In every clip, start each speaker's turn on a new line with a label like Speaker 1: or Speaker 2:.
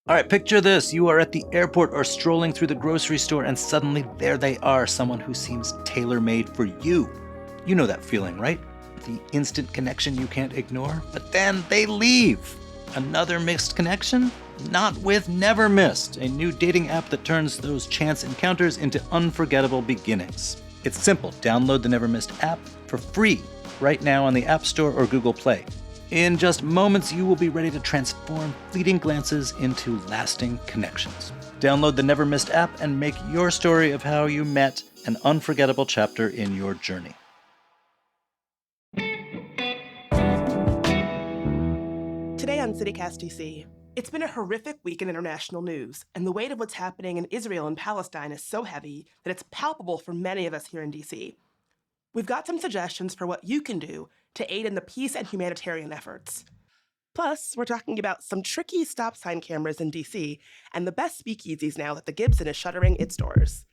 Speaker 1: All right, picture this. You are at the airport or strolling through the grocery store, and suddenly there they are, someone who seems tailor-made for you. You know that feeling, right? The instant connection you can't ignore. But then they leave. Another mixed connection? Not with Never Missed, a new dating app that turns those chance encounters into unforgettable beginnings. It's simple. Download the Never Missed app for free right now on the App Store or Google Play. In just moments, you will be ready to transform fleeting glances into lasting connections. Download the Never Missed app and make your story of how you met an unforgettable chapter in your journey.
Speaker 2: Today on CityCast DC, it's been a horrific week in international news, and the weight of what's happening in Israel and Palestine is so heavy that it's palpable for many of us here in DC. We've got some suggestions for what you can do to aid in the peace and humanitarian efforts. Plus, we're talking about some tricky stop sign cameras in DC and the best speakeasies now that the Gibson is shuttering its doors.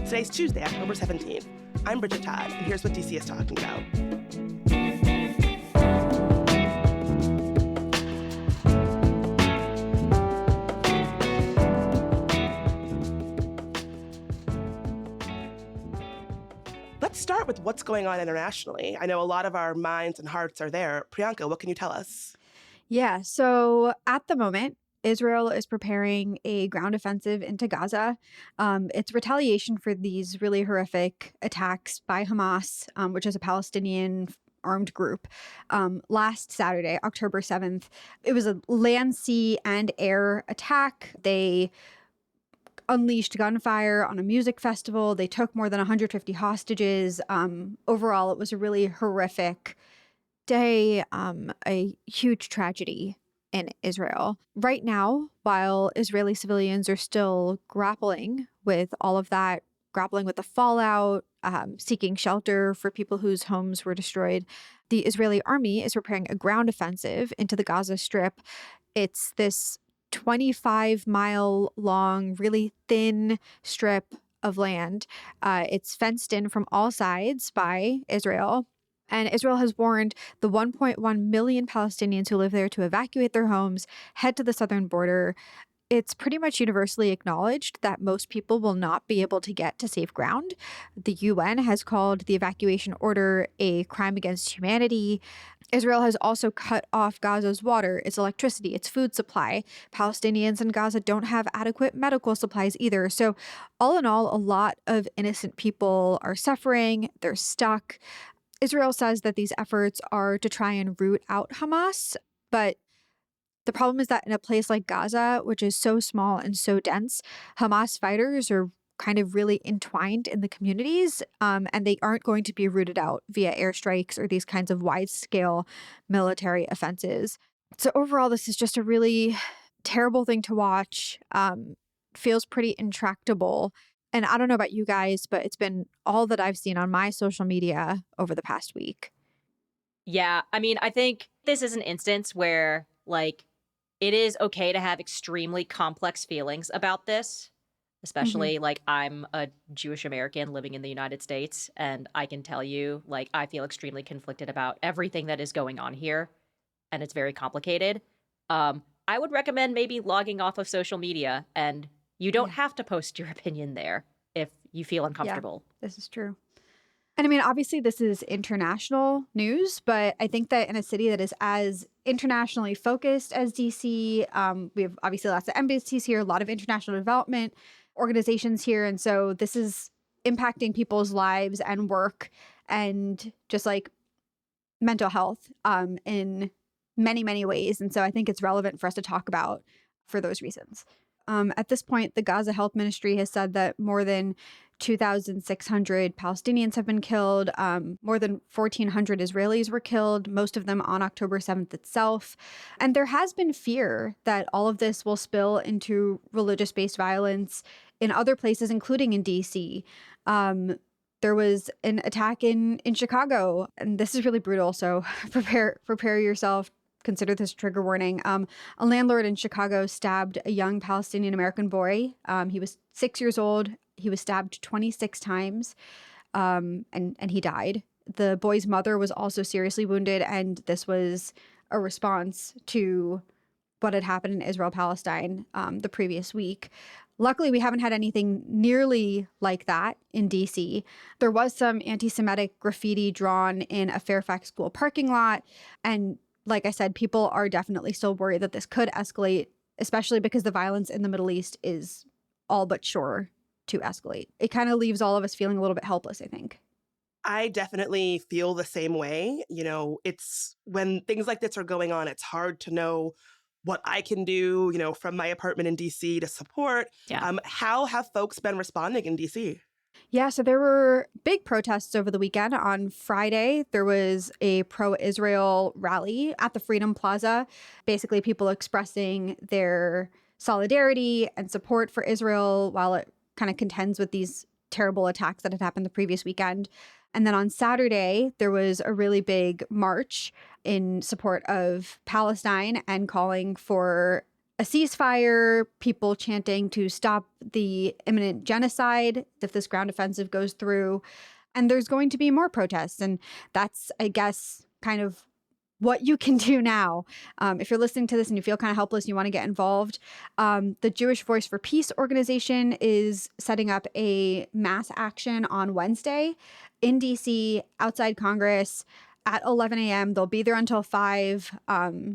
Speaker 2: Today's Tuesday, October 17th. I'm Bridget Todd, and here's what DC is talking about. Let's start with what's going on internationally. I know a lot of our minds and hearts are there. Priyanka, what can you tell us?
Speaker 3: Yeah, so at the moment, Israel is preparing a ground offensive into Gaza. It's retaliation for these really horrific attacks by Hamas, which is a Palestinian armed group. Last Saturday, October 7th, it was a land, sea, and air attack. They unleashed gunfire on a music festival. They took more than 150 hostages. Overall, it was a really horrific day, a huge tragedy in Israel. Right now, while Israeli civilians are still grappling with all of that, grappling with the fallout, seeking shelter for people whose homes were destroyed, the Israeli army is preparing a ground offensive into the Gaza Strip. It's this 25-mile long, really thin strip of land. It's fenced in from all sides by Israel. And Israel has warned the 1.1 million Palestinians who live there to evacuate their homes, head to the southern border. It's pretty much universally acknowledged that most people will not be able to get to safe ground. The UN has called the evacuation order a crime against humanity. Israel has also cut off Gaza's water, its electricity, its food supply. Palestinians in Gaza don't have adequate medical supplies either. So all in all, a lot of innocent people are suffering. They're stuck. Israel says that these efforts are to try and root out Hamas, but the problem is that in a place like Gaza, which is so small and so dense, Hamas fighters are kind of really entwined in the communities, and they aren't going to be rooted out via airstrikes or these kinds of wide-scale military offenses. So overall, this is just a really terrible thing to watch. Feels pretty intractable. And I don't know about you guys, but it's been all that I've seen on my social media over the past week.
Speaker 4: Yeah, I mean, I think this is an instance where, like, it is okay to have extremely complex feelings about this, especially, like, I'm a Jewish American living in the United States, and I can tell you, like, I feel extremely conflicted about everything that is going on here, and it's very complicated. I would recommend maybe logging off of social media, and you don't have to post your opinion there if you feel uncomfortable.
Speaker 3: Yeah, this is true. And I mean, obviously, this is international news, but I think that in a city that is as internationally focused as DC, we have obviously lots of embassies here, a lot of international development organizations here. And so this is impacting people's lives and work and just like mental health in many, many ways. And so I think it's relevant for us to talk about for those reasons. At this point, the Gaza Health Ministry has said that more than 2,600 Palestinians have been killed. More than 1,400 Israelis were killed, most of them on October 7th itself. And there has been fear that all of this will spill into religious-based violence in other places, including in D.C. There was an attack in Chicago, and this is really brutal, so prepare yourself. Consider this a trigger warning. A landlord in Chicago stabbed a young Palestinian American boy. He was 6 years old. He was stabbed 26 times, and he died. the boy's mother was also seriously wounded, and this was a response to what had happened in Israel, Palestine the previous week. Luckily, we haven't had anything nearly like that in DC. There was some anti-Semitic graffiti drawn in a Fairfax school parking lot. And like I said, people are definitely still worried that this could escalate, especially because the violence in the Middle East is all but sure to escalate. It kind of leaves all of us feeling a little bit helpless, I think.
Speaker 2: I definitely feel the same way. It's when things like this are going on, it's hard to know what I can do, from my apartment in DC to support.
Speaker 4: Yeah.
Speaker 2: How have folks been responding in DC?
Speaker 3: Yeah, so there were big protests over the weekend. On Friday, there was a pro-Israel rally at the Freedom Plaza, basically people expressing their solidarity and support for Israel while it kind of contends with these terrible attacks that had happened the previous weekend. And then on Saturday, there was a really big march in support of Palestine and calling for a ceasefire, people chanting to stop the imminent genocide if this ground offensive goes through. And there's going to be more protests. And that's, I guess, kind of what you can do now. If you're listening to this and you feel kind of helpless and you want to get involved, the Jewish Voice for Peace organization is setting up a mass action on Wednesday in DC outside Congress at 11 a.m. They'll be there until 5.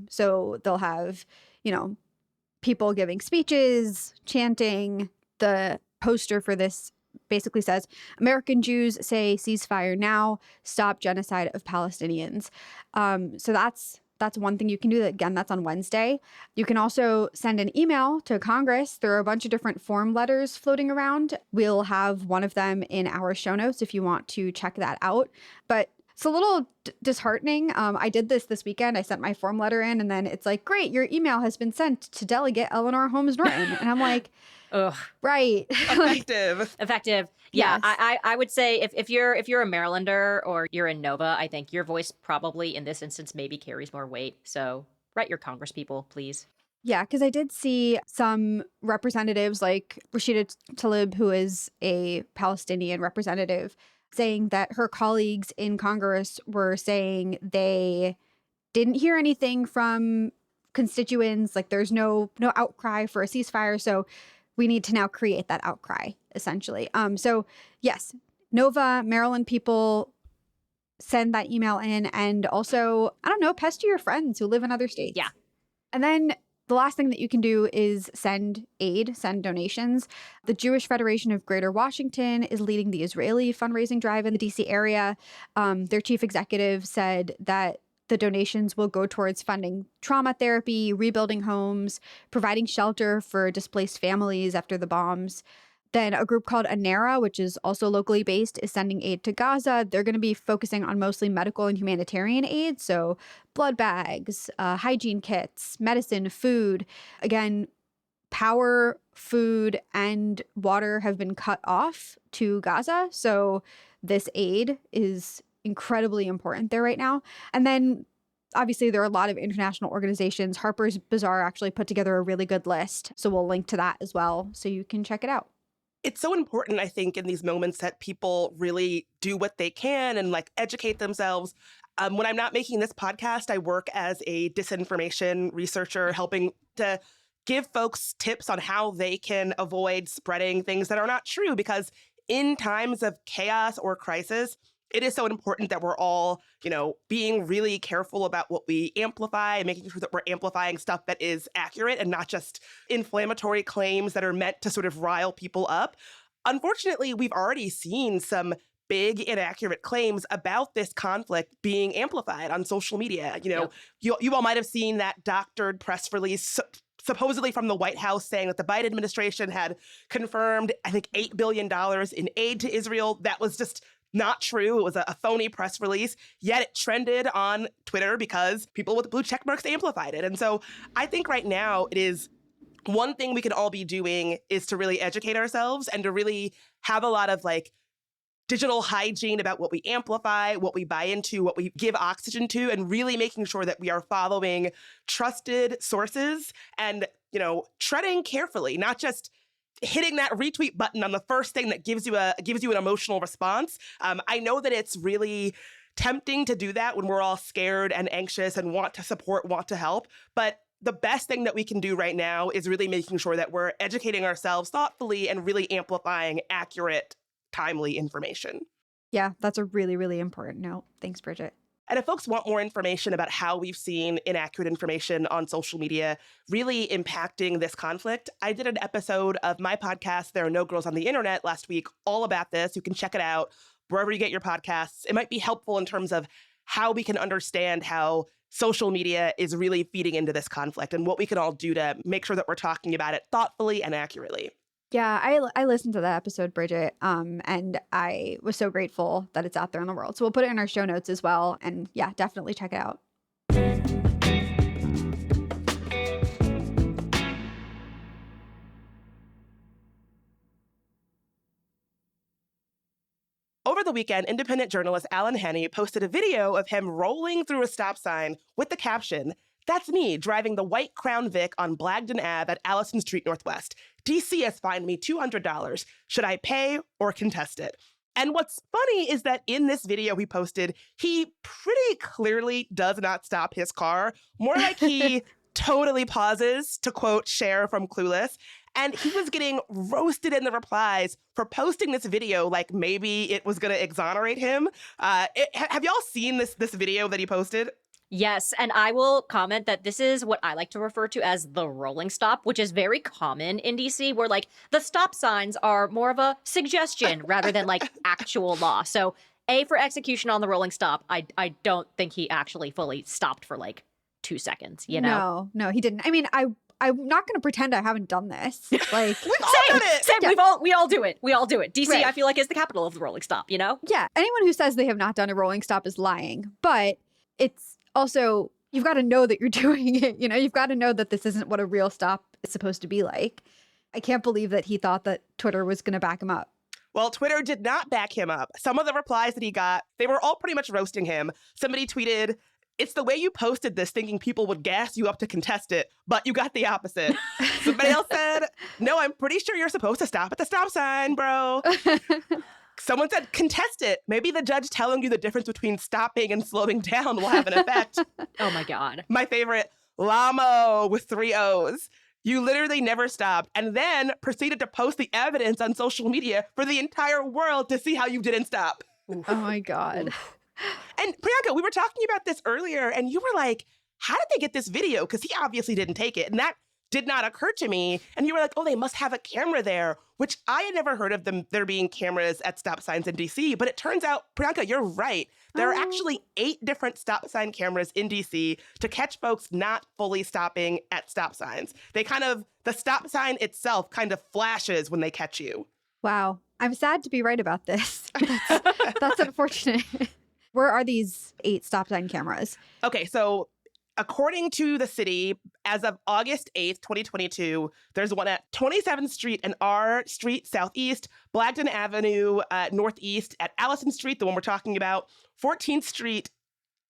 Speaker 3: So they'll have, people giving speeches, chanting. The poster for this basically says, American Jews say ceasefire now, stop genocide of Palestinians. So that's one thing you can do. Again, that's on Wednesday. You can also send an email to Congress. There are a bunch of different form letters floating around. We'll have one of them in our show notes if you want to check that out. But it's a little disheartening. I did this weekend. I sent my form letter in, and then it's like, great, your email has been sent to Delegate Eleanor Holmes Norton. And I'm like,
Speaker 4: ugh.
Speaker 3: Right.
Speaker 4: Effective. Yeah.
Speaker 3: Yes.
Speaker 4: I would say if you're a Marylander or you're in Nova, I think your voice probably in this instance maybe carries more weight. So write your Congress people, please.
Speaker 3: Yeah, because I did see some representatives like Rashida Tlaib, who is a Palestinian representative, saying that her colleagues in Congress were saying they didn't hear anything from constituents. Like there's no outcry for a ceasefire. So we need to now create that outcry, essentially. So yes, Nova, Maryland people, send that email in. And also, I don't know, pester your friends who live in other states.
Speaker 4: Yeah.
Speaker 3: And then the last thing that you can do is send aid, send donations. The Jewish Federation of Greater Washington is leading the Israeli fundraising drive in the DC area. Their chief executive said that the donations will go towards funding trauma therapy, rebuilding homes, providing shelter for displaced families after the bombs. Then a group called ANERA, which is also locally based, is sending aid to Gaza. They're going to be focusing on mostly medical and humanitarian aid. So blood bags, hygiene kits, medicine, food. Again, power, food, and water have been cut off to Gaza. So this aid is incredibly important there right now. And then obviously there are a lot of international organizations. Harper's Bazaar actually put together a really good list. So we'll link to that as well so you can check it out.
Speaker 2: It's so important, I think, in these moments that people really do what they can and educate themselves. When I'm not making this podcast, I work as a disinformation researcher, helping to give folks tips on how they can avoid spreading things that are not true, because in times of chaos or crisis, it is so important that we're all, being really careful about what we amplify and making sure that we're amplifying stuff that is accurate and not just inflammatory claims that are meant to sort of rile people up. Unfortunately, we've already seen some big inaccurate claims about this conflict being amplified on social media. You all might have seen that doctored press release supposedly from the White House saying that the Biden administration had confirmed, I think, $8 billion in aid to Israel. That was just not true. It was a phony press release, yet it trended on Twitter because people with blue check marks amplified it. And so I think right now it is one thing we can all be doing is to really educate ourselves and to really have a lot of digital hygiene about what we amplify, what we buy into, what we give oxygen to, and really making sure that we are following trusted sources and, treading carefully, not just hitting that retweet button on the first thing that gives you an emotional response. I know that it's really tempting to do that when we're all scared and anxious and want to support, want to help. But the best thing that we can do right now is really making sure that we're educating ourselves thoughtfully and really amplifying accurate, timely information.
Speaker 3: Yeah, that's a really, really important note. Thanks, Bridget.
Speaker 2: And if folks want more information about how we've seen inaccurate information on social media really impacting this conflict, I did an episode of my podcast, There Are No Girls on the Internet, last week, all about this. You can check it out wherever you get your podcasts. It might be helpful in terms of how we can understand how social media is really feeding into this conflict and what we can all do to make sure that we're talking about it thoughtfully and accurately.
Speaker 3: Yeah, I listened to that episode, Bridget, and I was so grateful that it's out there in the world. So we'll put it in our show notes as well. And yeah, definitely check it out.
Speaker 2: Over the weekend, independent journalist Alan Henney posted a video of him rolling through a stop sign with the caption, "That's me driving the white Crown Vic on Blagden Ave at Allison Street Northwest. DC has fined me $200. Should I pay or contest it?" And what's funny is that in this video he posted, he pretty clearly does not stop his car. More like he totally pauses, to quote Cher from Clueless. And he was getting roasted in the replies for posting this video like maybe it was going to exonerate him. Have y'all seen this video that he posted?
Speaker 4: Yes, and I will comment that this is what I like to refer to as the rolling stop, which is very common in DC, where like the stop signs are more of a suggestion rather than like actual law. So A, for execution on the rolling stop, I don't think he actually fully stopped for like 2 seconds, you know?
Speaker 3: No, he didn't. I mean, I'm not going to pretend I haven't done this. Like,
Speaker 2: We've all done it.
Speaker 4: Same.
Speaker 3: Yeah.
Speaker 4: We all do it. We all do it. DC,
Speaker 3: Right.
Speaker 4: I feel like, is the capital of the rolling stop, you know?
Speaker 3: Yeah, anyone who says they have not done a rolling stop is lying. But it's also, you've got to know that you're doing it. You know, you've got to know that this isn't what a real stop is supposed to be like. I can't believe that he thought that Twitter was going to back him up.
Speaker 2: Well, Twitter did not back him up. Some of the replies that he got, they were all pretty much roasting him. Somebody tweeted, "It's the way you posted this thinking people would gas you up to contest it, but you got the opposite." Somebody else said, "No, I'm pretty sure you're supposed to stop at the stop sign, bro." Someone said, "Contest it. Maybe the judge telling you the difference between stopping and slowing down will have an effect."
Speaker 4: Oh my God.
Speaker 2: My favorite, Lamo with 3 O's. "You literally never stopped and then proceeded to post the evidence on social media for the entire world to see how you didn't stop."
Speaker 3: Oh my God.
Speaker 2: And Priyanka, we were talking about this earlier, and you were like, how did they get this video? Because he obviously didn't take it. And that did not occur to me. And you were like, oh, they must have a camera there, which I had never heard of there being cameras at stop signs in DC. But it turns out, Priyanka, you're right. There are actually 8 different stop sign cameras in DC to catch folks not fully stopping at stop signs. The stop sign itself kind of flashes when they catch you.
Speaker 3: Wow. I'm sad to be right about this. That's unfortunate. Where are these 8 stop sign cameras?
Speaker 2: Okay, so according to the city, as of August 8th, 2022, there's one at 27th Street and R Street Southeast, Blagden Avenue Northeast, at Allison Street, the one we're talking about, 14th Street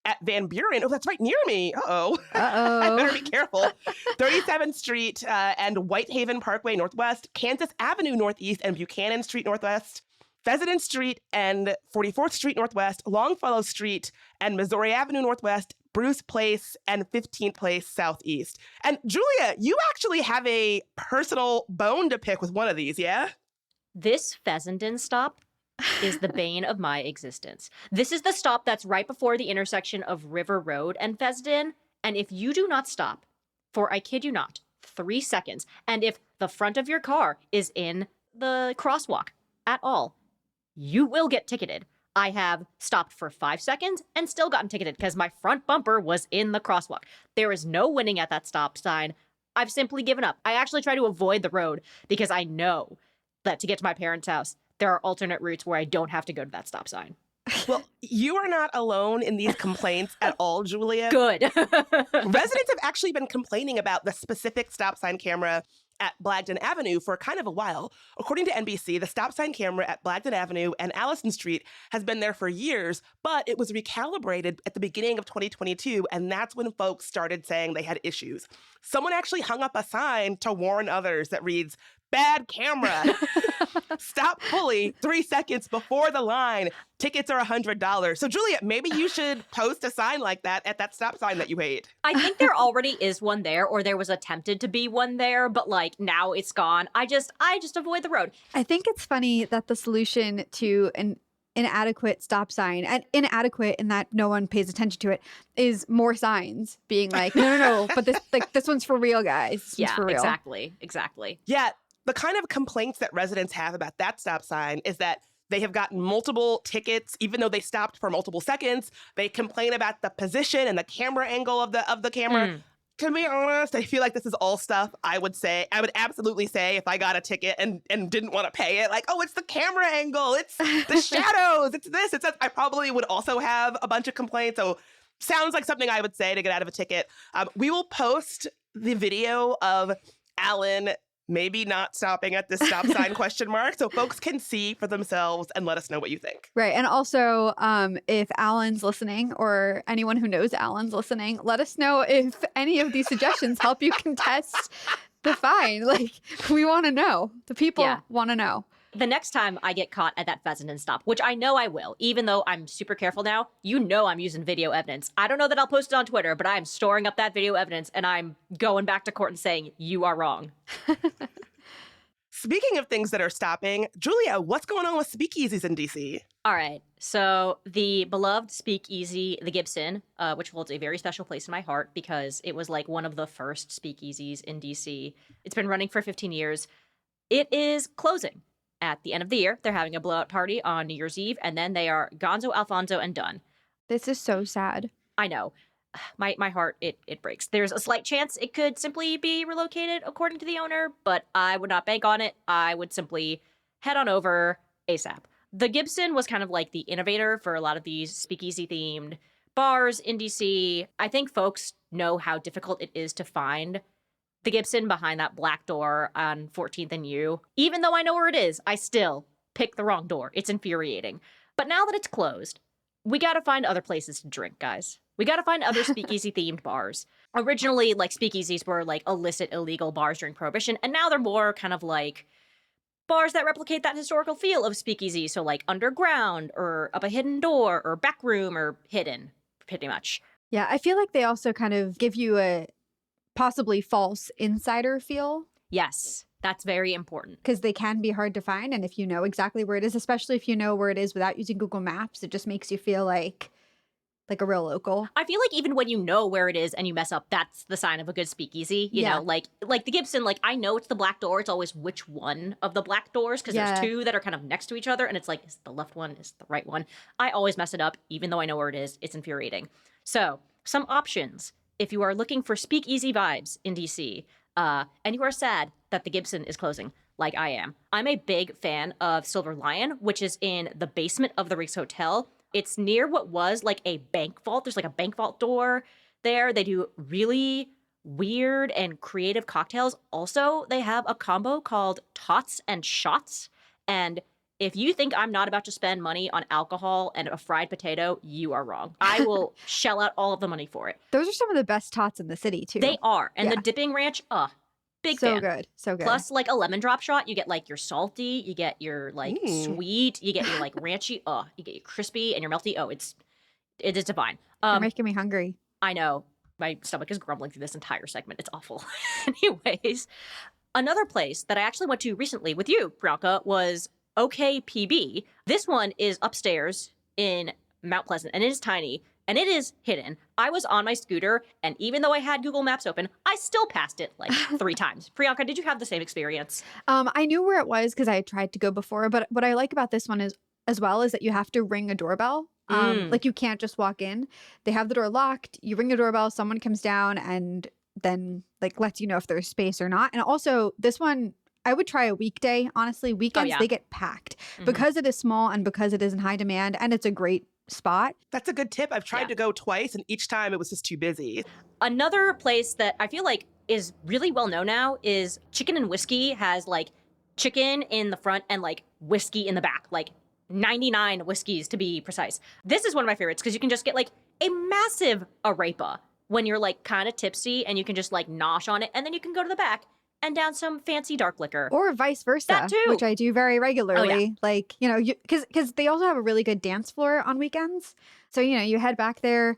Speaker 2: at Van Buren. Oh, that's right near me. Uh-oh. I better be careful. 37th Street and Whitehaven Parkway Northwest, Kansas Avenue Northeast and Buchanan Street Northwest, Pheasant Street and 44th Street Northwest, Longfellow Street and Missouri Avenue Northwest, Bruce Place and 15th Place Southeast. And Julia, you actually have a personal bone to pick with one of these, yeah?
Speaker 4: This Fessenden stop is the bane of my existence. This is the stop that's right before the intersection of River Road and Fessenden. And if you do not stop for, I kid you not, 3 seconds, and if the front of your car is in the crosswalk at all, you will get ticketed. I have stopped for 5 seconds and still gotten ticketed because my front bumper was in the crosswalk. There is no winning at that stop sign. I've simply given up. I actually try to avoid the road because I know that to get to my parents' house, there are alternate routes where I don't have to go to that stop sign.
Speaker 2: Well, you are not alone in these complaints at all, Julia.
Speaker 4: Good.
Speaker 2: Residents have actually been complaining about the specific stop sign camera at Blagden Avenue for kind of a while. According to NBC, the stop sign camera at Blagden Avenue and Allison Street has been there for years, but it was recalibrated at the beginning of 2022, and that's when folks started saying they had issues. Someone actually hung up a sign to warn others that reads, bad camera. Stop fully 3 seconds before the line. Tickets are $100. So, Julia, maybe you should post a sign like that at that stop sign that you hate.
Speaker 4: I think there already is one there, or there was attempted to be one there, but like now it's gone. I just avoid the road.
Speaker 3: I think it's funny that the solution to an inadequate stop sign, and inadequate in that no one pays attention to it, is more signs being like, no, but this one's for real, guys. This one's for real.
Speaker 4: Exactly.
Speaker 2: Yeah, the kind of complaints that residents have about that stop sign is that they have gotten multiple tickets, even though they stopped for multiple seconds. They complain about the position and the camera angle of the camera. To be honest, I feel like this is all stuff I would absolutely say if I got a ticket and didn't want to pay it. Like, oh, it's the camera angle. It's the shadows. It's this. It's that. I probably would also have a bunch of complaints. So sounds like something I would say to get out of a ticket. We will post the video of Alan maybe not stopping at this stop sign ? So folks can see for themselves and let us know what you think.
Speaker 3: Right. And also, if Alan's listening, or anyone who knows Alan's listening, let us know if any of these suggestions help you contest the fine. Like, we want to know. The people want to know.
Speaker 4: The next time I get caught at that Fessenden stop, which I know I will, even though I'm super careful now, I'm using video evidence. I don't know that I'll post it on Twitter, but I'm storing up that video evidence and I'm going back to court and saying, you are wrong.
Speaker 2: Speaking of things that are stopping, Julia, what's going on with Speakeasies in DC?
Speaker 4: All right. So the beloved Speakeasy, the Gibson, which holds a very special place in my heart because it was like one of the first Speakeasies in DC. It's been running for 15 years. It is closing. At the end of the year, they're having a blowout party on New Year's Eve, and then they are gonzo, Alfonso, and done.
Speaker 3: This is so sad.
Speaker 4: I know. My heart, it breaks. There's a slight chance it could simply be relocated, according to the owner, but I would not bank on it. I would simply head on over ASAP. The Gibson was kind of like the innovator for a lot of these speakeasy-themed bars in DC. I think folks know how difficult it is to find the Gibson behind that black door on 14th and U. Even though I know where it is, I still pick the wrong door. It's infuriating. But now that it's closed, we gotta find other places to drink, guys. We gotta find other speakeasy-themed bars. Originally, like, speakeasies were, like, illicit, illegal bars during Prohibition, and now they're more kind of like bars that replicate that historical feel of speakeasy. So, like, underground, or up a hidden door, or back room, or hidden, pretty much.
Speaker 3: Yeah, I feel like they also kind of give you a possibly false insider feel.
Speaker 4: Yes, that's very important.
Speaker 3: Because they can be hard to find. And if you know exactly where it is, especially if you know where it is without using Google Maps, it just makes you feel like a real local.
Speaker 4: I feel like even when you know where it is and you mess up, that's the sign of a good speakeasy. You know, like the Gibson, like, I know it's the black door. It's always which one of the black doors, because there's two that are kind of next to each other. And it's like, is it the left one? Is it the right one? I always mess it up, even though I know where it is. It's infuriating. So, some options. If you are looking for speakeasy vibes in DC, and you are sad that the Gibson is closing, like I am, I'm a big fan of Silver Lion, which is in the basement of the Riggs Hotel. It's near what was like a bank vault. There's like a bank vault door there. They do really weird and creative cocktails. Also, they have a combo called Tots and Shots. And if you think I'm not about to spend money on alcohol and a fried potato, you are wrong. I will shell out all of the money for it.
Speaker 3: Those are some of the best tots in the city, too.
Speaker 4: They are. And the dipping ranch, big
Speaker 3: so
Speaker 4: fan.
Speaker 3: Good. So good.
Speaker 4: Plus, like, a lemon drop shot, you get, like, your salty, you get your, like, sweet, you get your, like, ranchy, you get your crispy and your melty. It is divine.
Speaker 3: You're making me hungry.
Speaker 4: I know. My stomach is grumbling through this entire segment. It's awful. Anyways, another place that I actually went to recently with you, Priyanka, was OKPB. This one is upstairs in Mount Pleasant, and it is tiny, and it is hidden. I was on my scooter, and even though I had Google Maps open, I still passed it like 3 times. Priyanka, did you have the same experience?
Speaker 3: I knew where it was because I had tried to go before, but what I like about this one is that you have to ring a doorbell. Like, you can't just walk in. They have the door locked. You ring the doorbell, someone comes down and then, like, lets you know if there's space or not. And also, this one, I would try a weekday, honestly. Weekends, they get packed because it is small and because it is in high demand, and it's a great spot.
Speaker 2: That's a good tip. I've tried to go twice, and each time it was just too busy.
Speaker 4: Another place that I feel like is really well known now is Chicken and Whiskey has, like, chicken in the front and, like, whiskey in the back. Like, 99 whiskeys, to be precise. This is one of my favorites because you can just get, like, a massive arepa when you're, like, kind of tipsy, and you can just, like, nosh on it, and then you can go to the back and down some fancy dark liquor.
Speaker 3: Or vice versa,
Speaker 4: That too.
Speaker 3: which I do very regularly.
Speaker 4: Oh, yeah.
Speaker 3: Like, you know, because they also have a really good dance floor on weekends. So, you know, you head back there,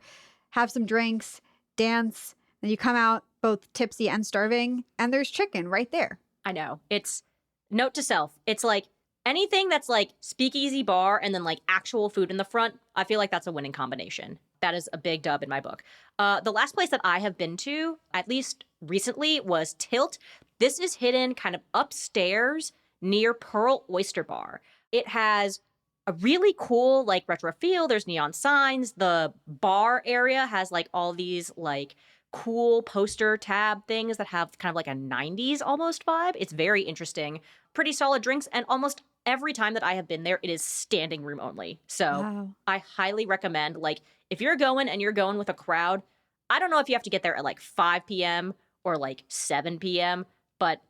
Speaker 3: have some drinks, dance, and you come out both tipsy and starving, and there's chicken right there.
Speaker 4: I know. It's note to self. It's like anything that's like speakeasy bar and then like actual food in the front, I feel like that's a winning combination. That is a big dub in my book. The last place that I have been to, at least recently, was Tilt. This is hidden kind of upstairs near Pearl Oyster Bar. It has a really cool like retro feel. There's neon signs. The bar area has like all these like cool poster tab things that have kind of like a 90s almost vibe. It's very interesting. Pretty solid drinks, and almost every time that I have been there, it is standing room only. So
Speaker 3: Wow.
Speaker 4: I highly recommend, like, if you're going and you're going with a crowd, I don't know if you have to get there at like 5 p.m. or like 7 p.m., but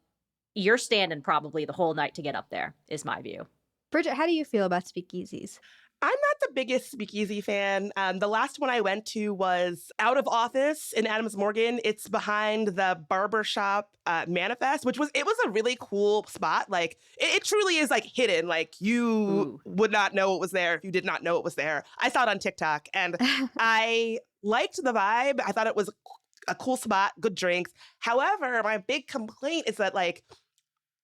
Speaker 4: you're standing probably the whole night to get up there, is my view.
Speaker 3: Bridget, how do you feel about speakeasies?
Speaker 2: I'm not the biggest speakeasy fan. The last one I went to was Out of Office in Adams Morgan. It's behind the barbershop Manifest, it was a really cool spot. Like it truly is like hidden. Like you would not know it was there if you did not know it was there. I saw it on TikTok and I liked the vibe. I thought it was a cool spot, good drinks. However, my big complaint is that like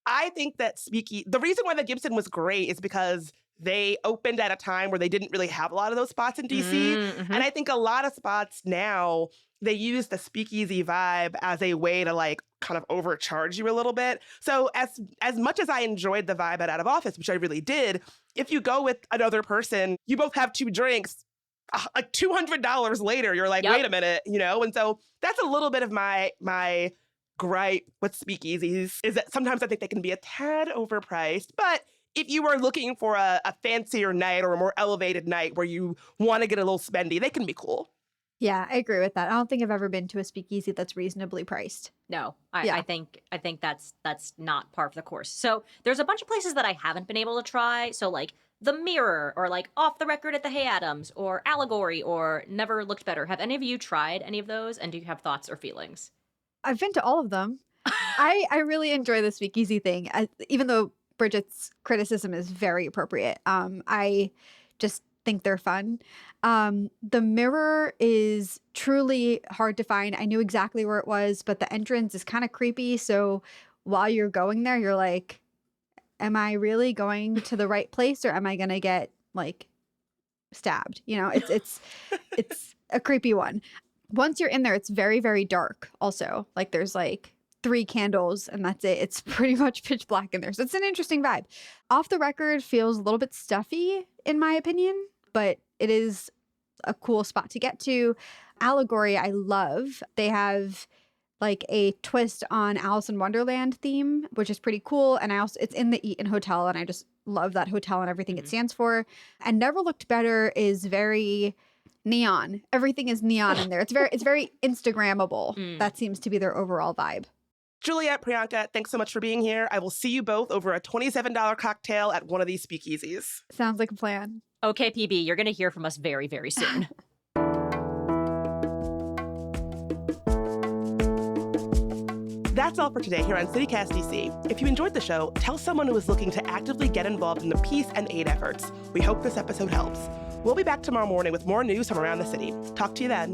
Speaker 2: I think that the reason why the Gibson was great is because they opened at a time where they didn't really have a lot of those spots in DC.
Speaker 4: Mm-hmm.
Speaker 2: And I think a lot of spots now, they use the speakeasy vibe as a way to like kind of overcharge you a little bit. So as much as I enjoyed the vibe at Out of Office, which I really did, if you go with another person, you both have 2 drinks, like $200 later, you're like, wait a minute, you know? And so that's a little bit of my gripe with speakeasies, is that sometimes I think they can be a tad overpriced, but if you are looking for a fancier night or a more elevated night where you want to get a little spendy, they can be cool.
Speaker 3: Yeah, I agree with that. I don't think I've ever been to a speakeasy that's reasonably priced.
Speaker 4: No, I think that's not par for the course. So there's a bunch of places that I haven't been able to try. So like The Mirror, or like Off the Record at the Hay Adams, or Allegory, or Never Looked Better. Have any of you tried any of those? And do you have thoughts or feelings?
Speaker 3: I've been to all of them. I really enjoy the speakeasy thing, even though Bridget's criticism is very appropriate. I just think they're fun. The Mirror is truly hard to find. I knew exactly where it was, but the entrance is kind of creepy. So while you're going there, you're like, am I really going to the right place, or am I going to get like stabbed? You know, it's a creepy one. Once you're in there, it's very, very dark also. Like there's like 3 candles and that's it. It's pretty much pitch black in there. So it's an interesting vibe. Off the Record feels a little bit stuffy in my opinion, but it is a cool spot to get to. Allegory, I love. They have like a twist on Alice in Wonderland theme, which is pretty cool. And it's in the Eaton Hotel, and I just love that hotel and everything it stands for. And Never Looked Better is very neon. Everything is neon in there. It's very Instagrammable. That seems to be their overall vibe.
Speaker 2: Juliet, Priyanka, thanks so much for being here. I will see you both over a $27 cocktail at one of these speakeasies.
Speaker 3: Sounds like a plan.
Speaker 4: Okay, PB, you're going to hear from us very, very soon.
Speaker 2: That's all for today here on CityCast DC. If you enjoyed the show, tell someone who is looking to actively get involved in the peace and aid efforts. We hope this episode helps. We'll be back tomorrow morning with more news from around the city. Talk to you then.